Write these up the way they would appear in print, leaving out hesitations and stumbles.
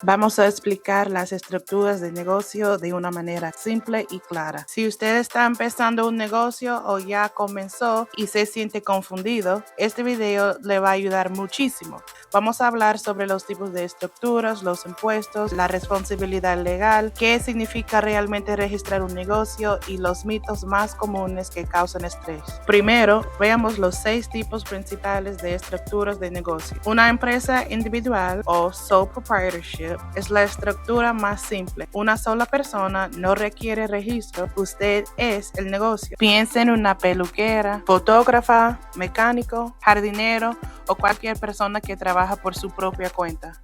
Vamos a explicar las estructuras de negocio de una manera simple y clara. Si usted está empezando un negocio o ya comenzó y se siente confundido, este video le va a ayudar muchísimo. Vamos a hablar sobre los tipos de estructuras, los impuestos, la responsabilidad legal, qué significa realmente registrar un negocio y los mitos más comunes que causan estrés. Primero, veamos los 6 tipos principales de estructuras de negocio. Una empresa individual o sole proprietorship es la estructura más simple. Una sola persona no requiere registro, usted es el negocio. Piensa en una peluquera, fotógrafa, mecánico, jardinero o cualquier persona que trabaja por su propia cuenta.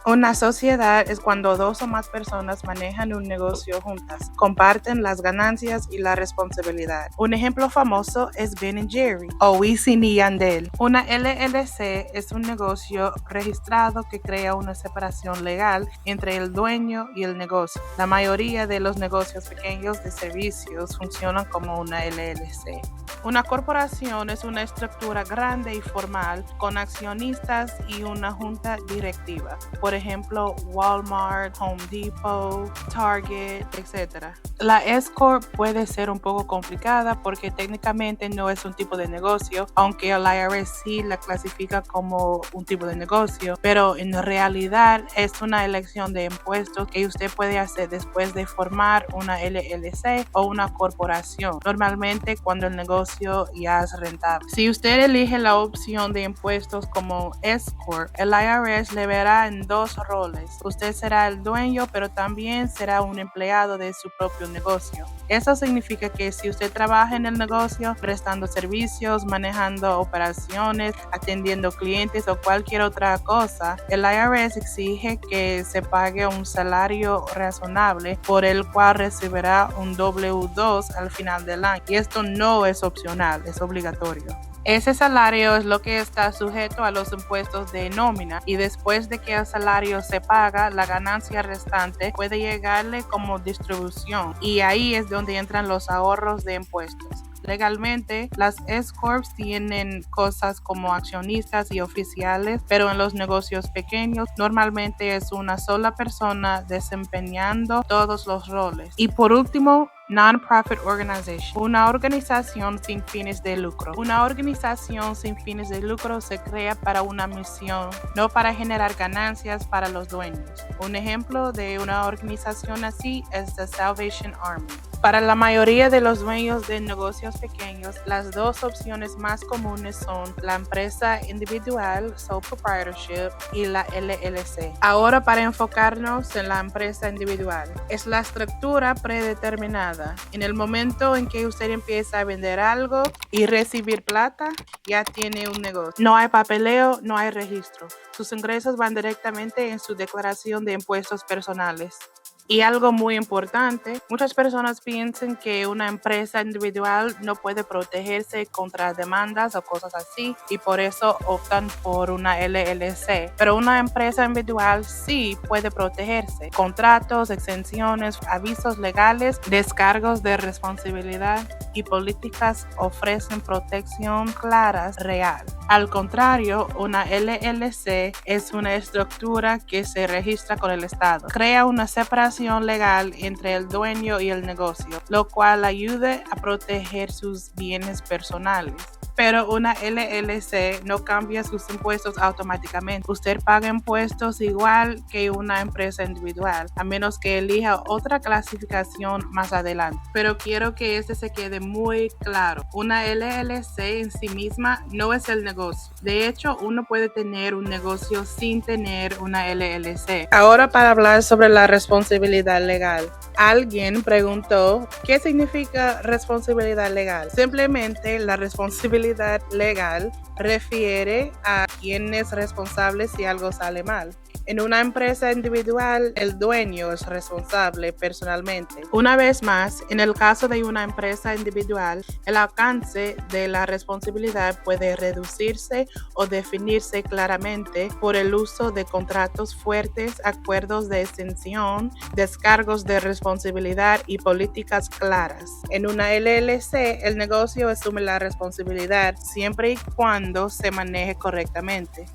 Una sociedad es cuando 2 o más personas manejan un negocio juntas, comparten las ganancias y la responsabilidad. Un ejemplo famoso es Ben & Jerry o Wisin y Yandel. Una LLC es un negocio registrado que crea una separación legal entre el dueño y el negocio. La mayoría de los negocios pequeños de servicios funcionan como una LLC. Una corporación es una estructura grande y formal con accionistas y una junta directiva. Por ejemplo, Walmart, Home Depot, Target, etc. La S-Corp puede ser un poco complicada porque técnicamente no es un tipo de negocio, aunque el IRS sí la clasifica como un tipo de negocio, pero en realidad es una elección de impuestos que usted puede hacer después de formar una LLC o una corporación, normalmente cuando el negocio ya es rentable. Si usted elige la opción de impuestos como S-Corp, el IRS le verá en 2 roles. Usted será el dueño, pero también será un empleado de su propio negocio. Eso significa que si usted trabaja en el negocio, prestando servicios, manejando operaciones, atendiendo clientes o cualquier otra cosa, el IRS exige que se pague un salario razonable por el cual recibirá un W-2 al final del año. Y esto no es opcional, es obligatorio. Ese salario es lo que está sujeto a los impuestos de nómina y después de que el salario se paga, la ganancia restante puede llegarle como distribución y ahí es donde entran los ahorros de impuestos. Legalmente, las S-Corps tienen cosas como accionistas y oficiales, pero en los negocios pequeños normalmente es una sola persona desempeñando todos los roles. Y por último, Non-Profit Organization, una organización sin fines de lucro. Una organización sin fines de lucro se crea para una misión, no para generar ganancias para los dueños. Un ejemplo de una organización así es The Salvation Army. Para la mayoría de los dueños de negocios pequeños, las 2 opciones más comunes son la empresa individual, sole proprietorship, y la LLC. Ahora para enfocarnos en la empresa individual. Es la estructura predeterminada. En el momento en que usted empieza a vender algo y recibir plata, ya tiene un negocio. No hay papeleo, no hay registro. Sus ingresos van directamente en su declaración de impuestos personales. Y algo muy importante, muchas personas piensan que una empresa individual no puede protegerse contra demandas o cosas así y por eso optan por una LLC. Pero una empresa individual sí puede protegerse. Contratos, exenciones, avisos legales, descargos de responsabilidad y políticas ofrecen protección claras real. Al contrario, una LLC es una estructura que se registra con el Estado. Crea una separación legal entre el dueño y el negocio, lo cual ayuda a proteger sus bienes personales. Pero una LLC no cambia sus impuestos automáticamente. Usted paga impuestos igual que una empresa individual, a menos que elija otra clasificación más adelante. Pero quiero que este se quede muy claro. Una LLC en sí misma no es el negocio. De hecho, uno puede tener un negocio sin tener una LLC. Ahora para hablar sobre la responsabilidad legal. Alguien preguntó, ¿qué significa responsabilidad legal? Simplemente la responsabilidad legal refiere a quién es responsable si algo sale mal. En una empresa individual, el dueño es responsable personalmente. Una vez más, en el caso de una empresa individual, el alcance de la responsabilidad puede reducirse o definirse claramente por el uso de contratos fuertes, acuerdos de exención, descargos de responsabilidad y políticas claras. En una LLC, el negocio asume la responsabilidad siempre y cuando se maneje correctamente.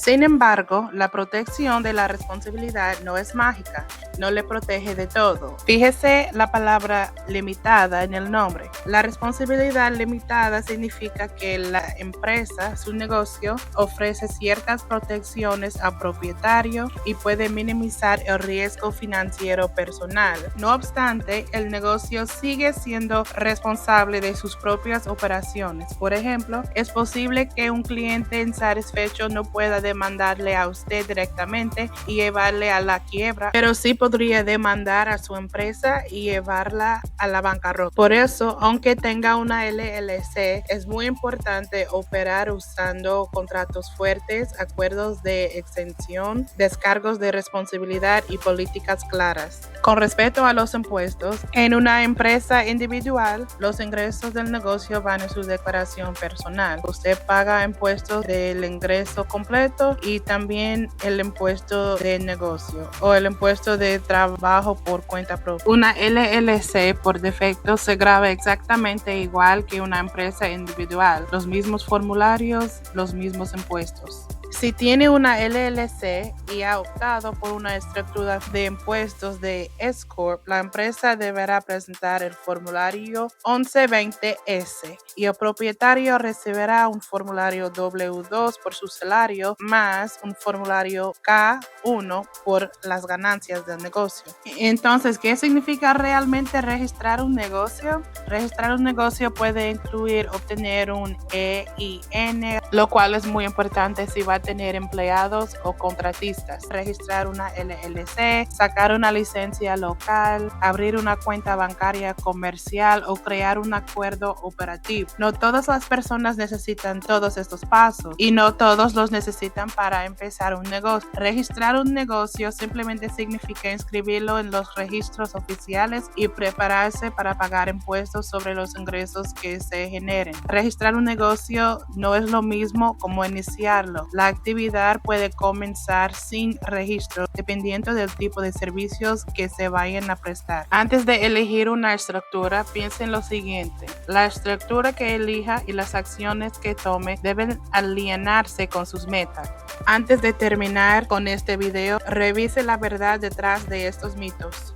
Sin embargo, la protección de la responsabilidad no es mágica, no le protege de todo. Fíjese la palabra limitada en el nombre. La responsabilidad limitada significa que la empresa, su negocio, ofrece ciertas protecciones al propietario y puede minimizar el riesgo financiero personal. No obstante, el negocio sigue siendo responsable de sus propias operaciones. Por ejemplo, es posible que un cliente insatisfecho no pueda demandarle a usted directamente y llevarle a la quiebra, pero sí podría demandar a su empresa y llevarla a la bancarrota. Por eso, aunque tenga una LLC, es muy importante operar usando contratos fuertes, acuerdos de exención, descargos de responsabilidad y políticas claras. Con respecto a los impuestos, en una empresa individual, los ingresos del negocio van en su declaración personal. Usted paga impuestos del ingreso completo y también el impuesto de negocio o el impuesto de trabajo por cuenta propia. Una LLC por defecto se graba exactamente igual que una empresa individual, los mismos formularios, los mismos impuestos. Si tiene una LLC y ha optado por una estructura de impuestos de S-Corp, la empresa deberá presentar el formulario 1120S y el propietario recibirá un formulario W2 por su salario más un formulario K1 por las ganancias del negocio. Entonces, ¿qué significa realmente registrar un negocio? Registrar un negocio puede incluir obtener un EIN, lo cual es muy importante si va a tener empleados o contratistas. Registrar una LLC, sacar una licencia local, abrir una cuenta bancaria comercial o crear un acuerdo operativo. No todas las personas necesitan todos estos pasos y no todos los necesitan para empezar un negocio. Registrar un negocio simplemente significa inscribirlo en los registros oficiales y prepararse para pagar impuestos sobre los ingresos que se generen. Registrar un negocio no es lo mismo como iniciarlo. La actividad puede comenzar sin registro dependiendo del tipo de servicios que se vayan a prestar. Antes de elegir una estructura, piense en lo siguiente. La estructura que elija y las acciones que tome deben alinearse con sus metas. Antes de terminar con este video, revise la verdad detrás de estos mitos.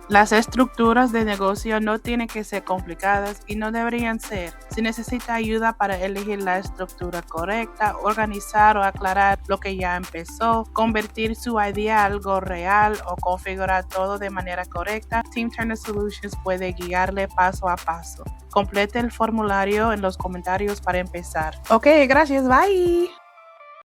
Las estructuras de negocio no tienen que ser complicadas y no deberían ser. Si necesita ayuda para elegir la estructura correcta, organizar o aclarar lo que ya empezó, convertir su idea a algo real o configurar todo de manera correcta, Team Turner Solutions puede guiarle paso a paso. Complete el formulario en los comentarios para empezar. Ok, gracias, bye.